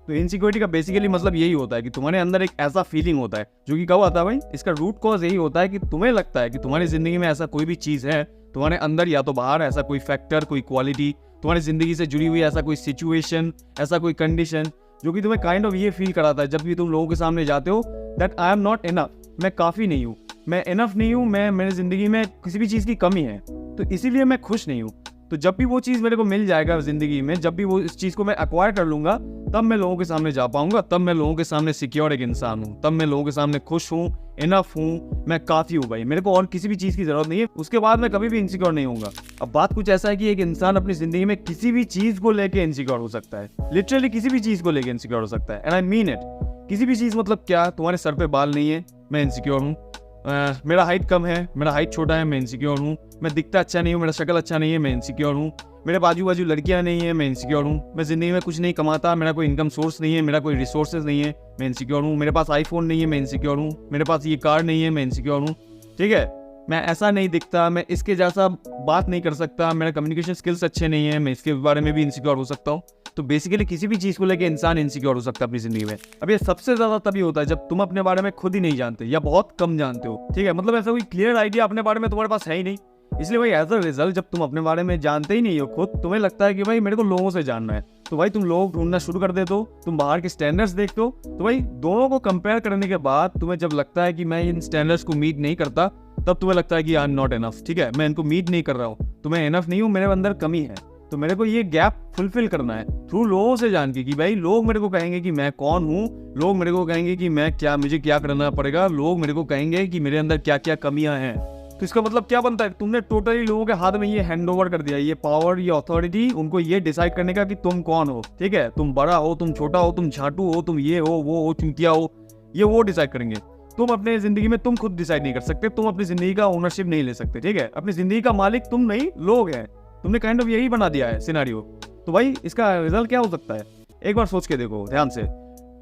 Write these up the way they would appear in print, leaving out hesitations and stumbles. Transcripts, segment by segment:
तो इनसिक्योरिटी का बेसिकली मतलब यही होता है कि तुम्हारे अंदर एक ऐसा फीलिंग होता है जो कि कब आता है भाई, इसका रूट कॉज यही होता है कि तुम्हें लगता है कि तुम्हारी जिंदगी में ऐसा कोई भी चीज़ है, तुम्हारे अंदर या तो बाहर ऐसा कोई फैक्टर, कोई क्वालिटी, तुम्हारी जिंदगी से जुड़ी हुई ऐसा कोई सिचुएशन, ऐसा कोई कंडीशन जो कि तुम्हें काइंड ऑफ ये फील कराता है जब भी तुम लोगों के सामने जाते हो that I am not enough, मैं काफ़ी नहीं हूँ, मैं इनफ नहीं हूँ, मैं मेरी ज़िंदगी में किसी भी चीज़ की कमी है, तो इसीलिए मैं खुश नहीं हूँ। तो जब भी वो चीज़ मेरे को मिल जाएगा ज़िंदगी में, जब भी वो इस चीज़ को मैं एक्वायर कर लूँगा, तब मैं लोगों के सामने जा पाऊँगा, तब मैं लोगों के सामने सिक्योर एक इंसान हूँ, तब मैं लोगों के सामने खुश हूँ, इनफ हूँ, मैं काफ़ी हूँ भाई, मेरे को और किसी भी चीज़ की ज़रूरत नहीं है। उसके बाद मैं कभी भी इनसिक्योर नहीं होऊंगा। अब बात कुछ ऐसा है कि एक इंसान अपनी ज़िंदगी में किसी भी चीज़ को लेके इनसिक्योर हो सकता है, लिटरली किसी भी चीज़ को लेके इनसिक्योर हो सकता है, एंड आई मीन इट। किसी भी चीज़ मतलब क्या, तुम्हारे सर पे बाल नहीं है, मैं इनसिक्योर हूँ, मेरा हाइट कम है, मेरा हाइट छोटा है, मैं इनसिक्योर हूँ, मैं दिखता अच्छा नहीं हूँ, मेरा शक्ल अच्छा नहीं है, मैं इनसिक्योर हूँ, मेरे बाजू बाजू लड़कियाँ नहीं है, मैं इनसिक्योर हूँ, मैं ज़िंदगी में कुछ नहीं कमाता, मेरा कोई इनकम सोर्स नहीं है, मेरा कोई रिसोर्सेज नहीं है, मैं इनसिक्योर हूँ, मेरे पास आईफोन नहीं है, मैं इनसिक्योर हूँ, मेरे पास ये कार नहीं है, मैं इनसिक्योर हूँ। ठीक है, मैं ऐसा नहीं दिखता, मैं इसके जैसा बात नहीं कर सकता, मेरा कम्युनिकेशन स्किल्स अच्छे नहीं है, मैं इसके बारे में भी इनसिक्योर हो सकता हूँ। तो बेसिकली किसी भी चीज़ को लेकर इंसान इनसिक्योर हो सकता है अपनी ज़िंदगी में। अब ये सबसे ज़्यादा तभी होता है जब तुम अपने बारे में खुद ही नहीं जानते या बहुत कम जानते हो। ठीक है, मतलब ऐसा कोई क्लियर आइडिया अपने बारे में तुम्हारे पास है ही नहीं। इसलिए भाई एज अ रिजल्ट जब तुम अपने बारे में जानते ही नहीं हो खुद, तुम्हें लगता है कि भाई मेरे को लोगों से जानना है, तो भाई तुम लोग ढूंढना शुरू कर देते हो, तुम बाहर के स्टैंडर्ड्स देखते हो, तो भाई दोनों को कंपेयर करने के बाद तुम्हें जब लगता है कि मैं इन स्टैंडर्ड्स को मीट नहीं करता, तब तुम्हें लगता है कि आई एम नॉट इनफ। ठीक है, मैं इनको मीट नहीं कर रहा हूँ, तो मैं इनफ नहीं हूँ, मेरे अंदर कमी है, तो मेरे को ये गैप फुलफिल करना है थ्रू लोगों से जान के कि भाई लोग मेरे को कहेंगे कि मैं कौन हूँ, लोग मेरे को कहेंगे कि मैं क्या, मुझे क्या करना पड़ेगा, लोग मेरे को कहेंगे कि मेरे अंदर क्या क्या कमियां हैं। तो इसका मतलब क्या बनता है, तुमने टोटली लोगों के हाथ में ये हैंड ओवर कर दिया, ये पावर, ये अथॉरिटी उनको ये डिसाइड करने का कि तुम कौन हो। ठीक है, तुम बड़ा हो, तुम छोटा हो, तुम झाटू हो, तुम ये हो, वो हो, चुतिया हो, ये वो डिसाइड करेंगे। तुम अपने जिंदगी में तुम खुद डिसाइड नहीं कर सकते, तुम अपनी जिंदगी का ओनरशिप नहीं ले सकते। ठीक है, अपनी जिंदगी का मालिक तुम नहीं, लोग हैं। तुमने काइंड ऑफ यही बना दिया है सिनेरियो। तो भाई इसका रिजल्ट क्या हो सकता है, एक बार सोच के देखो ध्यान से।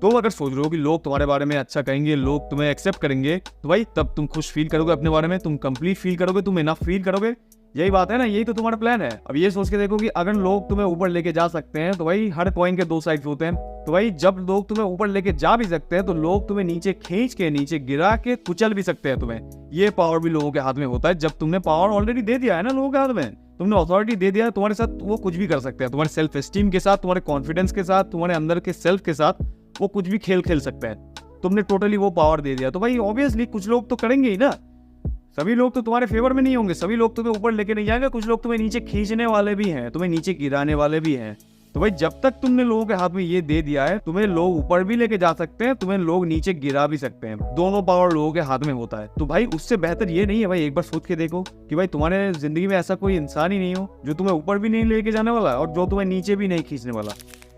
तुम अगर सोच रहे हो कि लोग तुम्हारे बारे में अच्छा कहेंगे, लोग तुम्हें एक्सेप्ट करेंगे, तो भाई तब तुम खुश फील करोगे अपने बारे में, तुम कंप्लीट फील करोगे, तुम इनफ फील करोगे। यही बात है ना, यही तो तुम्हारा प्लान है। अब ये सोच के देखो कि अगर लोग तुम्हें ऊपर लेके जा सकते हैं, तो भाई हर कॉइन के दो साइड्स होते हैं। तो भाई जब लोग तुम्हें ऊपर लेके जा भी सकते हैं, तो लोग तुम्हें नीचे खींच के, नीचे गिरा के कुचल भी सकते हैं तुम्हें। ये पावर भी लोगों के हाथ में होता है। जब तुमने पावर ऑलरेडी दे दिया है ना लोगों के हाथ में, तुमने अथॉरिटी दे दिया है, तुम्हारे साथ वो कुछ भी कर सकते हैं। तुम्हारे सेल्फ एस्टीम के साथ, तुम्हारे कॉन्फिडेंस के साथ, तुम्हारे अंदर के सेल्फ के साथ वो कुछ भी खेल खेल सकते हैं। तुमने टोटली वो पावर दे दिया, तो भाई ऑब्वियसली कुछ लोग तो करेंगे ही ना। सभी लोग तो तुम्हारे फेवर में नहीं होंगे, सभी लोग तुम्हें ऊपर लेके नहीं जाएंगे, कुछ लोग तुम्हें नीचे खींचने वाले भी हैं, तुम्हें नीचे गिराने वाले भी हैं। तो भाई जब तक तुमने लोगों के हाथ में ये दे दिया है, तुम्हें लोग ऊपर भी लेके जा सकते हैं, तुम्हें लोग नीचे गिरा भी सकते हैं। दोनों पावर लोगों के हाथ में होता है। तो भाई उससे बेहतर ये नहीं है भाई, एक बार सोच के देखो कि भाई तुम्हारे जिंदगी में ऐसा कोई इंसान ही नहीं हो जो तुम्हें ऊपर भी नहीं लेके जाने वाला और जो तुम्हें नीचे भी नहीं खींचने वाला।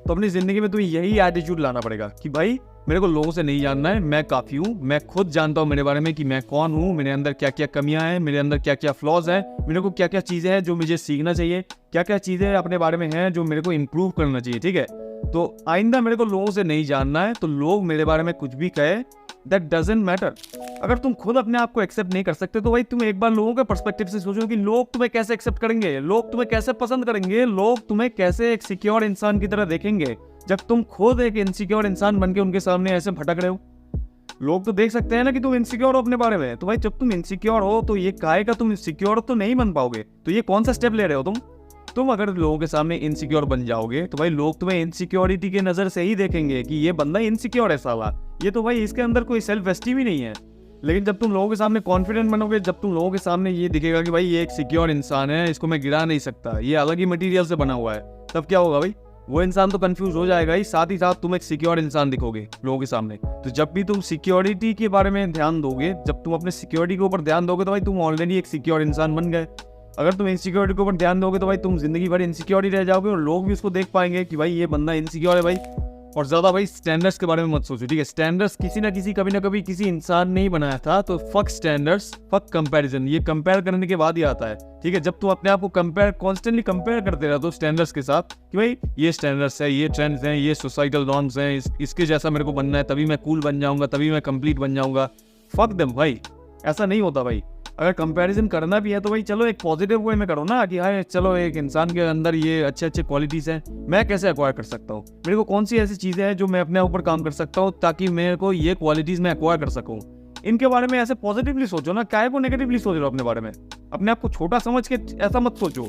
तो अपनी जिंदगी में तुम्हें यही एटीट्यूड लाना पड़ेगा कि भाई मेरे को लोगों से नहीं जानना है, मैं काफी हूँ, मैं खुद जानता हूँ मेरे बारे में कि मैं कौन हूँ, मेरे अंदर क्या क्या कमियां हैं, मेरे अंदर क्या क्या फ्लॉज हैं, मेरे को क्या क्या चीजें हैं जो मुझे सीखना चाहिए, क्या क्या चीजें अपने बारे में हैं जो मेरे को इम्प्रूव करना चाहिए। ठीक है, तो आइंदा मेरे को लोगों से नहीं जानना है, तो लोग मेरे बारे में कुछ भी कहे दैट डजंट मैटर। अगर तुम खुद अपने आप को एक्सेप्ट नहीं कर सकते, तो भाई तुम एक बार लोगों के पर्सपेक्टिव से सोचो कि लोग तुम्हें कैसे एक्सेप्ट करेंगे, लोग तुम्हें कैसे पसंद करेंगे, लोग तुम्हें कैसे एक सिक्योर इंसान की तरह देखेंगे जब तुम खुद एक इनसिक्योर इंसान बनके उनके सामने ऐसे भटक रहे हो। लोग तो देख सकते हैं ना कि तुम इनसिक्योर हो अपने बारे में। तो भाई जब तुम इनसिक्योर हो, तो ये काहे का तुम इनसिक्योर तो नहीं बन पाओगे। तो ये कौन सा स्टेप ले रहे हो तुम अगर लोगों के सामने इनसिक्योर बन जाओगे, तो भाई लोग तुम्हें इनसिक्योरिटी के नजर से ही देखेंगे कि ये बंदा इनसिक्योर है साला, ये तो भाई इसके अंदर कोई सेल्फ एस्टीम ही नहीं है। लेकिन जब तुम लोगों के सामने कॉन्फिडेंट बनोगे, जब तुम लोगों के सामने ये दिखेगा कि भाई ये एक सिक्योर इंसान है, इसको मैं गिरा नहीं सकता, ये अलग ही मटेरियल से बना हुआ है, तब क्या होगा भाई, वो इंसान तो कंफ्यूज हो जाएगा ही, साथ ही साथ तुम एक सिक्योर इंसान दिखोगे लोगों के सामने। तो जब भी तुम सिक्योरिटी के बारे में ध्यान दोगे, जब तुम अपने सिक्योरिटी के ऊपर ध्यान दोगे, तो भाई तुम ऑलरेडी एक सिक्योर इंसान बन गए। अगर तुम इनसिक्योरिटी के ऊपर ध्यान दोगे, तो भाई तुम जिंदगी भर इनसिक्योर ही रह जाओगे और लोग भी उसको देख पाएंगे कि भाई ये बंदा इनसिक्योर है भाई। और ज्यादा भाई स्टैंडर्ड्स के बारे में मत सोचो। ठीक है, स्टैंडर्ड्स किसी ना किसी, कभी ना कभी किसी इंसान ने ही बनाया था। तो फक स्टैंडर्ड्स, फक कंपैरिजन, ये कंपेयर करने के बाद ही आता है। ठीक है, जब तुम अपने आप को कॉन्स्टेंटली कंपेयर करते रहते हो स्टैंडर्ड्स के साथ कि भाई ये स्टैंडर्ड्स है, ये ट्रेंड्स हैं, ये सोसाइटल नॉर्म्स हैं, इसके जैसा मेरे को बनना है, तभी मैं कूल बन जाऊंगा, तभी मैं कंप्लीट बन जाऊंगा। फक देम भाई, ऐसा नहीं होता भाई। अगर कंपैरिजन करना भी है तो भाई चलो एक पॉजिटिव वे में करो ना, कि हाँ चलो एक इंसान के अंदर ये अच्छे अच्छे क्वालिटीज़ हैं, मैं कैसे एक्वायर कर सकता हूँ, मेरे को कौन सी ऐसी चीज़ें हैं जो मैं अपने ऊपर काम कर सकता हूँ ताकि मेरे को ये क्वालिटीज़ मैं एक्वायर कर सकूँ। इनके बारे में ऐसे पॉजिटिवली सोचो ना, काहे को नेगेटिवली सोच रहे हो अपने बारे में। अपने आप को छोटा समझ के ऐसा मत सोचो।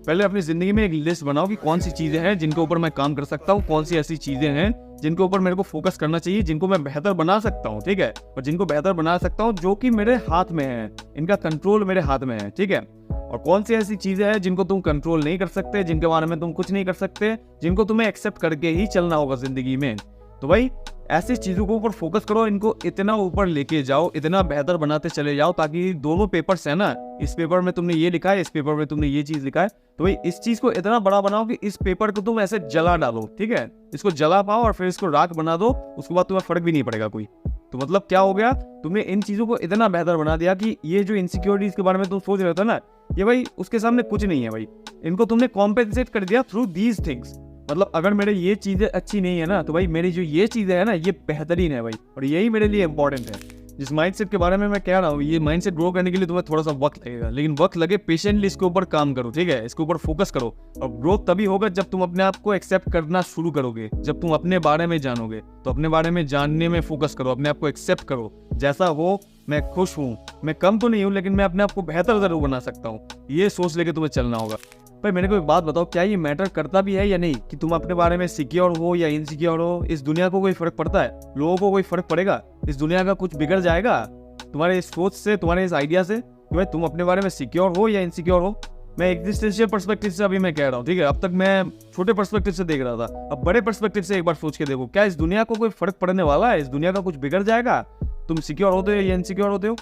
पहले अपनी ज़िंदगी में एक लिस्ट बनाओ कि कौन सी चीज़ें हैं जिनके ऊपर मैं काम कर सकता हूँ, कौन सी ऐसी चीज़ें हैं जिनके ऊपर मेरे को फोकस करना चाहिए, जिनको मैं बेहतर बना सकता हूँ, ठीक है, और जिनको बेहतर बना सकता हूँ जो कि मेरे हाथ में है, इनका कंट्रोल मेरे हाथ में है, ठीक है। और कौन सी ऐसी चीज़ें हैं जिनको तुम कंट्रोल नहीं कर सकते, जिनके बारे में तुम कुछ नहीं कर सकते, जिनको तुम्हें एक्सेप्ट करके ही चलना होगा ज़िंदगी में। तो भाई ऐसी चीज़ों के ऊपर फोकस करो, इनको इतना ऊपर लेके जाओ, इतना बेहतर बनाते चले जाओ ताकि दोनों पेपर्स है ना, इस पेपर में तुमने ये लिखा है, इस पेपर में तुमने ये चीज़ लिखा है, तो भाई इस चीज़ को इतना बड़ा बनाओ कि इस पेपर को तुम ऐसे जला डालो, ठीक है, इसको जला पाओ और फिर इसको राख बना दो, उसके बाद तुम्हें फर्क भी नहीं पड़ेगा कोई। तो मतलब क्या हो गया, तुमने इन चीज़ों को इतना बेहतर बना दिया कि ये जो इनसिक्योरिटीज़ के बारे में तुम सोच रहे थे ना, ये भाई उसके सामने कुछ नहीं है भाई। इनको तुमने कॉम्पेंसेट कर दिया थ्रू दीज थिंग्स। मतलब अगर मेरे ये चीज़ें अच्छी नहीं है ना, तो भाई मेरी जो ये चीज़ें है ना, ये बेहतरीन है भाई, और यही मेरे लिए इंपॉर्टेंट है। जिस माइंडसेट के बारे में मैं कह रहा हूँ, ये माइंडसेट ग्रो करने के लिए तुम्हें थोड़ा सा वक्त लगेगा, लेकिन वक्त लगे पेशेंटली इसके ऊपर काम करो, ठीक है, इसके ऊपर फोकस करो। और ग्रोथ तभी होगा जब तुम अपने आप को एक्सेप्ट करना शुरू करोगे, जब तुम अपने बारे में जानोगे। तो अपने बारे में जानने में फोकस करो, अपने आप को एक्सेप्ट करो, जैसा हो मैं खुश हूँ, मैं कम तो नहीं हूँ लेकिन मैं अपने आप को बेहतर जरूर बना सकता हूँ, ये सोच लेके तुम्हें चलना होगा। भाई मेरे को एक बात बताओ, क्या ये मैटर करता भी है या नहीं कि तुम अपने बारे में सिक्योर हो या इनसिक्योर हो? इस दुनिया को कोई फर्क पड़ता है? लोगों को कोई फर्क पड़ेगा? इस दुनिया का कुछ बिगड़ जाएगा तुम्हारे इस सोच से, तुम्हारे इस आइडिया से कि भाई तुम अपने बारे में सिक्योर हो या इनसिक्योर हो? मैं एग्जिस्टेंशियल पर्सपेक्टिव से अभी मैं कह रहा हूँ, ठीक है, अब तक मैं छोटे पर्सपेक्टिव से देख रहा था, अब बड़े पर्सपेक्टिव से एक बार सोच के देखो, क्या इस दुनिया को कोई फर्क पड़ने वाला है? इस दुनिया का कुछ बिगड़ जाएगा? तुम सिक्योर होते हो या इनसिक्योर होते हो?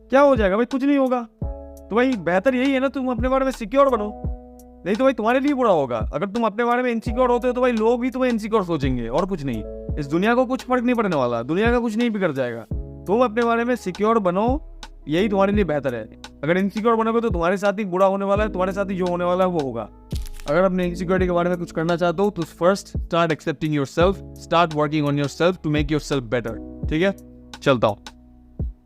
क्या हो जाएगा भाई? कुछ नहीं होगा। तो भाई बेहतर यही है ना, तुम अपने बारे में सिक्योर बनो, नहीं तो भाई तुम्हारे लिए बुरा होगा। अगर तुम अपने बारे में इनसिक्योर होते हो तो भाई लोग भी तुम्हें इनसिक्योर सोचेंगे, और कुछ नहीं। इस दुनिया को कुछ फर्क नहीं पड़ने वाला, दुनिया का कुछ नहीं बिगड़ जाएगा। तुम अपने बारे में सिक्योर बनो, यही तुम्हारे लिए बेहतर है। अगर इनसिक्योर बनोगे तो तुम्हारे साथ ही बुरा होने वाला है, तुम्हारे साथ ही जो होने वाला है वो होगा। अगर अपने इनसिक्योरिटी के बारे में कुछ करना चाहते हो तो first start accepting yourself, start working on yourself to make yourself better, ठीक है। चलता हूँ।